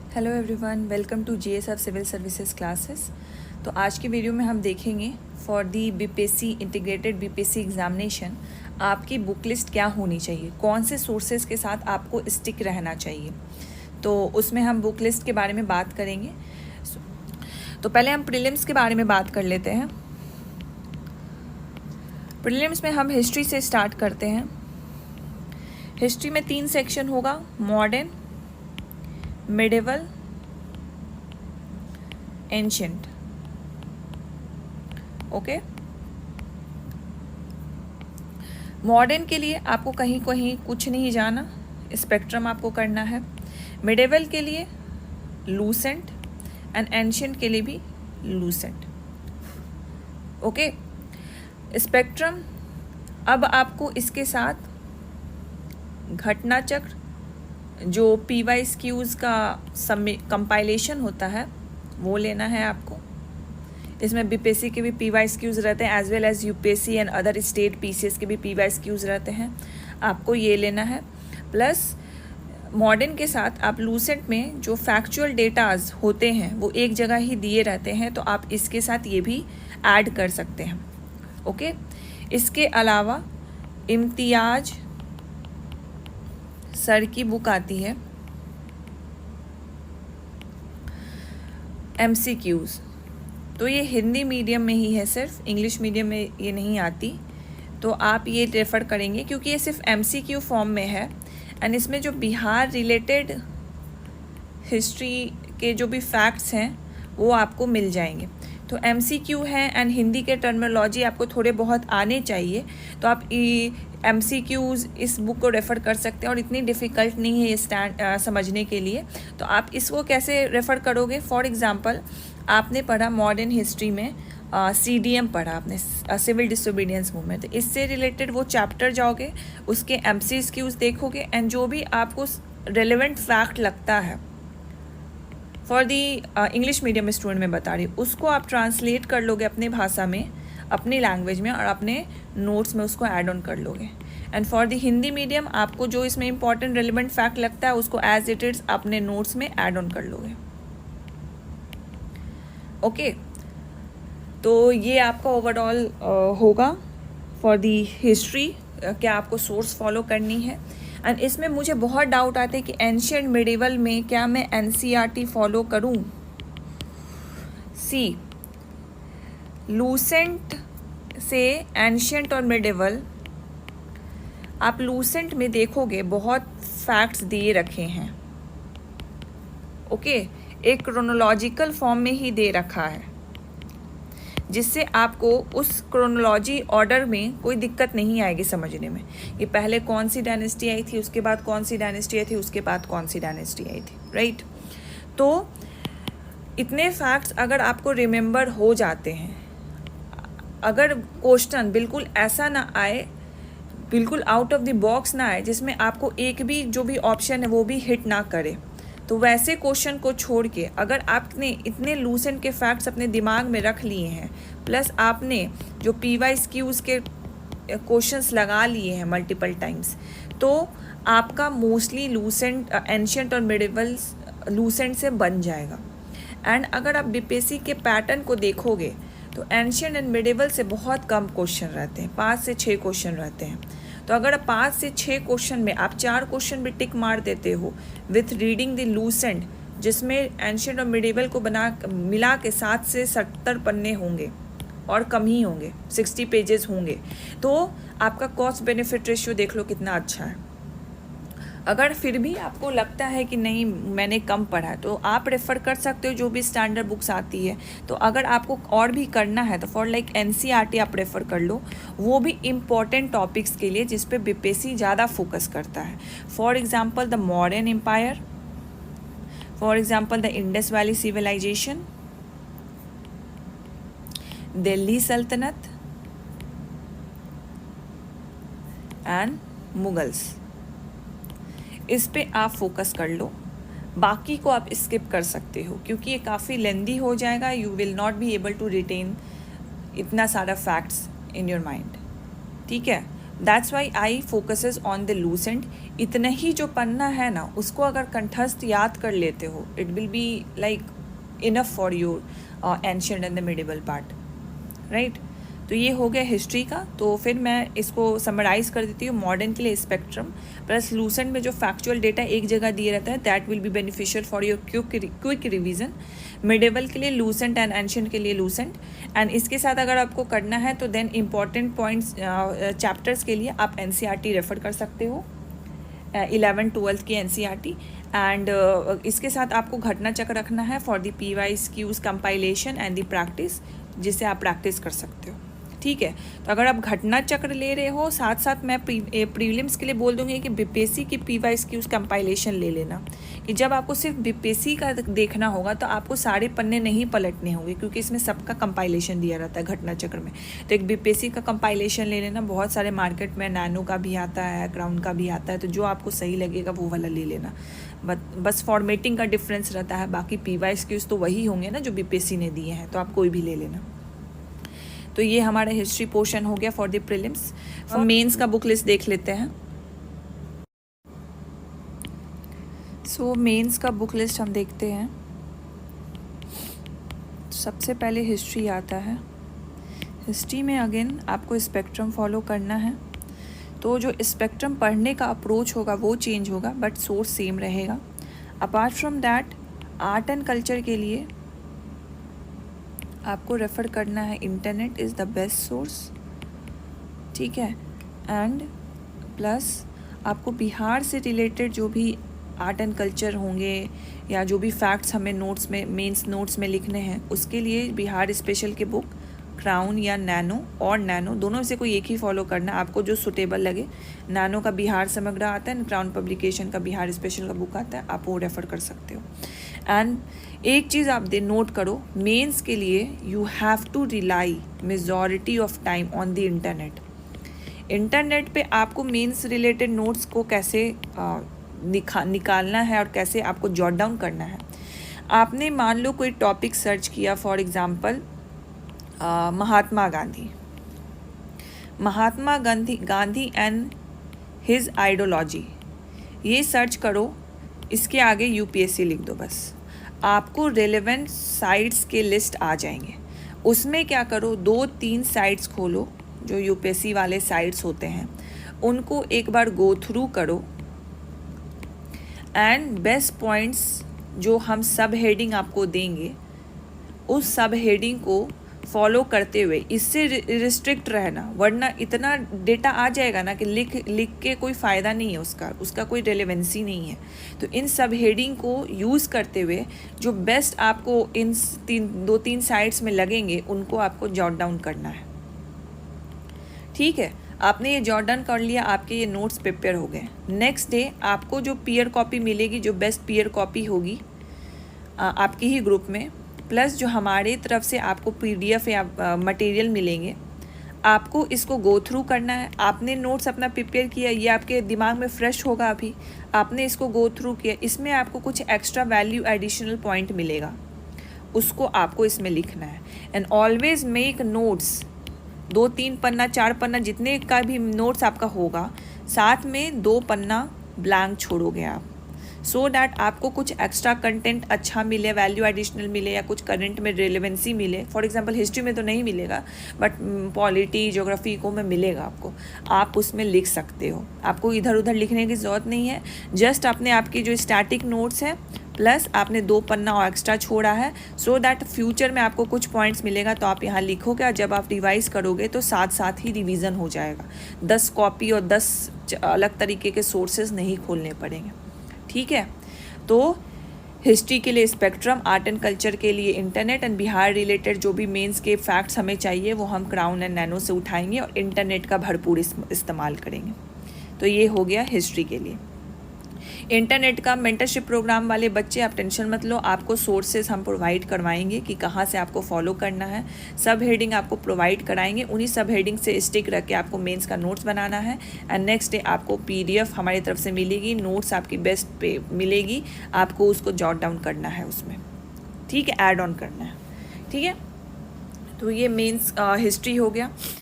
Hello everyone, welcome to GSF civil services classes. तो आज की वीडियो में हम देखेंगे for the BPSC integrated BPSC examination आपकी बुक लिस्ट क्या होनी चाहिए, कौन से सोर्सेज के साथ आपको स्टिक रहना चाहिए। तो उसमें हम बुक लिस्ट के बारे में बात करेंगे। तो पहले हम प्रीलिम्स के बारे में बात कर लेते हैं। प्रीलिम्स में हम हिस्ट्री से स्टार्ट करते हैं। हिस्ट्री में 3 सेक्शन होगा, modern, medieval, ancient. Okay, modern के लिए आपको कहीं कहीं कुछ नहीं जाना, स्पेक्ट्रम आपको करना है। मिडिवल के लिए लूसेंट एंड एंशिएंट के लिए भी लूसेंट। ओके, स्पेक्ट्रम अब आपको इसके साथ घटना चक्र, जो PYQs का कंपाइलेशन होता है वो लेना है आपको। इसमें बीपीएससी के भी PYQs रहते हैं as well as UPSC and other state PCS के भी PYQs रहते हैं, आपको ये लेना है। प्लस मॉडर्न के साथ आप लूसेंट में जो फैक्चुअल डेटाज होते हैं वो एक जगह ही दिए रहते हैं, तो आप इसके साथ ये भी ऐड कर सकते हैं। ओके, इसके अलावा इम्तियाज सर की बुक आती है MCQs, तो ये हिंदी मीडियम में ही है, सिर्फ इंग्लिश मीडियम में ये नहीं आती, तो आप ये रेफ़र करेंगे क्योंकि ये सिर्फ MCQ फॉर्म में है। एंड इसमें जो बिहार रिलेटेड हिस्ट्री के जो भी फैक्ट्स हैं वो आपको मिल जाएंगे। तो MCQ है एंड हिंदी के टर्मिनोलॉजी आपको थोड़े बहुत आने चाहिए, तो आप MCQs इस बुक को रेफ़र कर सकते हैं और इतनी डिफ़िकल्ट नहीं है ये समझने के लिए। तो आप इसको कैसे रेफ़र करोगे? फॉर एग्ज़ाम्पल, आपने पढ़ा मॉडर्न हिस्ट्री में CDM पढ़ा आपने, सिविल डिसोबीडियंस मूवमेंट, तो इससे रिलेटेड वो चैप्टर जाओगे, उसके MCQs देखोगे एंड जो भी आपको रेलेवेंट फैक्ट लगता है for the English medium student में बता रही हूँ, उसको आप ट्रांसलेट कर लोगे अपने भाषा में, अपनी लैंग्वेज में, और अपने नोट्स में उसको ऐड ऑन कर लोगे। And for the Hindi medium आपको जो इसमें इंपॉर्टेंट रेलिवेंट फैक्ट लगता है उसको एज इट इज़ अपने नोट्स में ऐड ऑन कर लोगे। ओके, तो ये आपका ओवरऑल होगा फॉर दी हिस्ट्री, क्या आपको सोर्स फॉलो करनी है। एंड इसमें मुझे बहुत डाउट आते हैं कि एंशिएंट मिडिवल में क्या मैं NCERT फॉलो करूं। सी, लूसेंट से एंशिएंट और मिडिवल, आप लूसेंट में देखोगे बहुत फैक्ट्स दिए रखे हैं। ओके, एक क्रोनोलॉजिकल फॉर्म में ही दे रखा है, जिससे आपको उस क्रोनोलॉजी ऑर्डर में कोई दिक्कत नहीं आएगी समझने में। ये पहले कौन सी डायनेस्टी आई थी, उसके बाद कौन सी डायनेस्टी आई थी, उसके बाद कौन सी डायनेस्टी आई थी, राइट। तो इतने फैक्ट्स अगर आपको रिमेंबर हो जाते हैं, अगर क्वेश्चन बिल्कुल ऐसा ना आए, बिल्कुल आउट ऑफ द बॉक्स ना आए, जिसमें आपको एक भी जो भी ऑप्शन है वो भी हिट ना करे, तो वैसे क्वेश्चन को छोड़ के अगर आपने इतने लूसेंट के फैक्ट्स अपने दिमाग में रख लिए हैं, प्लस आपने जो PYQs के क्वेश्चंस लगा लिए हैं मल्टीपल टाइम्स, तो आपका मोस्टली लूसेंट, एंशिएंट और मिडिवल्स लूसेंट से बन जाएगा। एंड अगर आप बीपीएससी के पैटर्न को देखोगे तो एंशिएंट एंड मिडिवल से बहुत कम क्वेश्चन रहते हैं, 5 से 6 क्वेश्चन रहते हैं। तो अगर 5 से 6 क्वेश्चन में आप 4 क्वेश्चन भी टिक मार देते हो विथ रीडिंग द लूसेंट, जिसमें एंशिएंट और मिडिवल को मिला के 7 से 70 पन्ने होंगे और कम ही होंगे, 60 पेजेस होंगे, तो आपका कॉस्ट बेनिफिट रेशियो देख लो कितना अच्छा है। अगर फिर भी आपको लगता है कि नहीं मैंने कम पढ़ा, तो आप रेफ़र कर सकते हो जो भी स्टैंडर्ड बुक्स आती है। तो अगर आपको और भी करना है तो फॉर लाइक NCERT आप रेफ़र कर लो, वो भी इम्पॉर्टेंट टॉपिक्स के लिए जिस पे बीपीएससी ज़्यादा फोकस करता है। For example the modern empire, for example the Indus valley civilization, Delhi सल्तनत एंड मुगल्स, इस पे आप फोकस कर लो। बाकी को आप स्किप कर सकते हो क्योंकि ये काफ़ी लेंदी हो जाएगा, you will not be able to retain इतना सारा फैक्ट्स इन योर माइंड, ठीक है। That's why I focuses on the Lucent. इतना ही जो पन्ना है ना, उसको अगर कंठस्थ याद कर लेते हो, it will be like enough for your ancient and the medieval part, right. तो ये हो गया हिस्ट्री का। तो फिर मैं इसको समराइज़ कर देती हूँ। मॉडर्न के लिए स्पेक्ट्रम प्लस लूसेंट में जो फैक्चुअल डेटा एक जगह दिया रहता है, that will be beneficial for your quick revision. Medieval के लिए लूसेंट एंड एंशिएंट के लिए लूसेंट। एंड इसके साथ अगर आपको करना है तो देन इंपॉर्टेंट पॉइंट्स चैप्टर्स के लिए आप NCERT रेफर कर सकते हो, 11th-12th की NCERT। एंड इसके साथ आपको घटना चक्र रखना है for the PYQs compilation and the practice, जिससे आप प्रैक्टिस कर सकते हो, ठीक है। तो अगर आप घटना चक्र ले रहे हो, साथ साथ मैं प्रीलिम्स के लिए बोल दूंगी कि BPSC की PYQs कंपाइलेशन ले लेना, कि जब आपको सिर्फ BPSC का देखना होगा तो आपको सारे पन्ने नहीं पलटने होंगे, क्योंकि इसमें सबका कंपाइलेशन दिया रहता है घटना चक्र में। तो एक BPSC का कंपाइलेशन ले लेना। बहुत सारे मार्केट में नैनो का भी आता है, क्राउन का भी आता है, तो जो आपको सही लगेगा वो वाला ले लेना। बस फॉर्मेटिंग का डिफरेंस रहता है, बाकी PYQs तो वही होंगे ना जो BPSC ने दिए हैं, तो आप कोई भी ले लेना। तो ये हमारा हिस्ट्री पोर्शन हो गया फॉर द प्रीलिम्स। हम मेंस का बुक लिस्ट देख लेते हैं। सो मेंस का बुक लिस्ट हम देखते हैं। सबसे पहले हिस्ट्री आता है। हिस्ट्री में अगेन आपको स्पेक्ट्रम फॉलो करना है। तो जो स्पेक्ट्रम पढ़ने का अप्रोच होगा वो चेंज होगा, बट सोर्स सेम रहेगा। Apart from that, art and culture के लिए आपको रेफ़र करना है internet is the best source, ठीक है। एंड प्लस आपको बिहार से रिलेटेड जो भी आर्ट एंड कल्चर होंगे या जो भी फैक्ट्स हमें नोट्स में, मेंस नोट्स में लिखने हैं, उसके लिए बिहार स्पेशल के बुक क्राउन या नैनो, और नैनो दोनों में से कोई एक ही फॉलो करना, आपको जो सुटेबल लगे। नैनो का बिहार समग्र आता है, क्राउन पब्लिकेशन का बिहार स्पेशल का बुक आता है, आप वो रेफ़र कर सकते हो। एंड एक चीज़ आप नोट करो, मेंस के लिए you have to rely majority of time on the internet. Internet पे आपको मेंस रिलेटेड नोट्स को कैसे निकालना है और कैसे आपको जॉट डाउन करना है। आपने मान लो कोई टॉपिक सर्च किया, for example Mahatma Gandhi and his ideology, ये सर्च करो, इसके आगे UPSC लिख दो बस, आपको रेलेवेंट साइट्स के लिस्ट आ जाएंगे। उसमें क्या करो, 2-3 साइट्स खोलो जो UPSC वाले साइट्स होते हैं, उनको एक बार गो थ्रू करो। एंड बेस्ट पॉइंट्स जो हम सब हेडिंग आपको देंगे, उस सब हेडिंग को फॉलो करते हुए, इससे रिस्ट्रिक्ट रहना, वरना इतना डेटा आ जाएगा ना कि लिख के कोई फ़ायदा नहीं है, उसका कोई रेलेवेंसी नहीं है। तो इन सब हेडिंग को यूज़ करते हुए जो बेस्ट आपको इन 2-3 साइट्स में लगेंगे, उनको आपको जॉट डाउन करना है, ठीक है। आपने ये जॉट डाउन कर लिया, आपके ये नोट्स प्रिपेयर हो गए। नेक्स्ट डे आपको जो पीयर कॉपी मिलेगी, जो बेस्ट पीयर कॉपी होगी आपकी ही ग्रुप में, प्लस जो हमारे तरफ से आपको PDF या मटेरियल मिलेंगे, आपको इसको गो थ्रू करना है। आपने नोट्स अपना प्रिपेयर किया, ये आपके दिमाग में फ्रेश होगा, अभी आपने इसको गो थ्रू किया, इसमें आपको कुछ एक्स्ट्रा वैल्यू एडिशनल पॉइंट मिलेगा, उसको आपको इसमें लिखना है। एंड ऑलवेज मेक नोट्स, 2-3 पन्ना 4 पन्ना जितने का भी नोट्स आपका होगा, साथ में 2 पन्ना ब्लैंक छोड़ोगे आप, सो डैट आपको कुछ एक्स्ट्रा कंटेंट अच्छा मिले, वैल्यू एडिशनल मिले, या कुछ करंट में रेलेवेंसी मिले। फॉर एग्जांपल हिस्ट्री में तो नहीं मिलेगा, बट पॉलिटी, ज्योग्राफी को में मिलेगा आपको, आप उसमें लिख सकते हो। आपको इधर उधर लिखने की ज़रूरत नहीं है, जस्ट आपने आपकी जो स्टैटिक नोट्स है प्लस आपने 2 पन्ना और एक्स्ट्रा छोड़ा है, सो दैट फ्यूचर में आपको कुछ पॉइंट्स मिलेगा तो आप यहाँ लिखोगे, और जब आप रिवाइज करोगे तो साथ साथ ही रिवीजन हो जाएगा। 10 कॉपी और 10 अलग तरीके के सोर्सेज नहीं खोलने पड़ेंगे, ठीक है। तो हिस्ट्री के लिए स्पेक्ट्रम, आर्ट एंड कल्चर के लिए इंटरनेट, एंड बिहार रिलेटेड जो भी मेंस के फैक्ट्स हमें चाहिए वो हम क्राउन एंड नैनो से उठाएंगे, और इंटरनेट का भरपूर इस्तेमाल करेंगे। तो ये हो गया हिस्ट्री के लिए। इंटरनेट का मेंटरशिप प्रोग्राम वाले बच्चे, आप टेंशन मत लो, आपको सोर्सेज हम प्रोवाइड करवाएंगे कि कहाँ से आपको फॉलो करना है। सब हेडिंग आपको प्रोवाइड कराएंगे, उन्हीं सब हेडिंग से स्टिक रख के आपको मेंस का नोट्स बनाना है। एंड नेक्स्ट डे आपको PDF हमारी तरफ से मिलेगी, नोट्स आपकी बेस्ट पे मिलेगी, आपको उसको जॉट डाउन करना है उसमें, ठीक है, ऐड ऑन करना है, ठीक है। तो ये मेंस हिस्ट्री हो गया।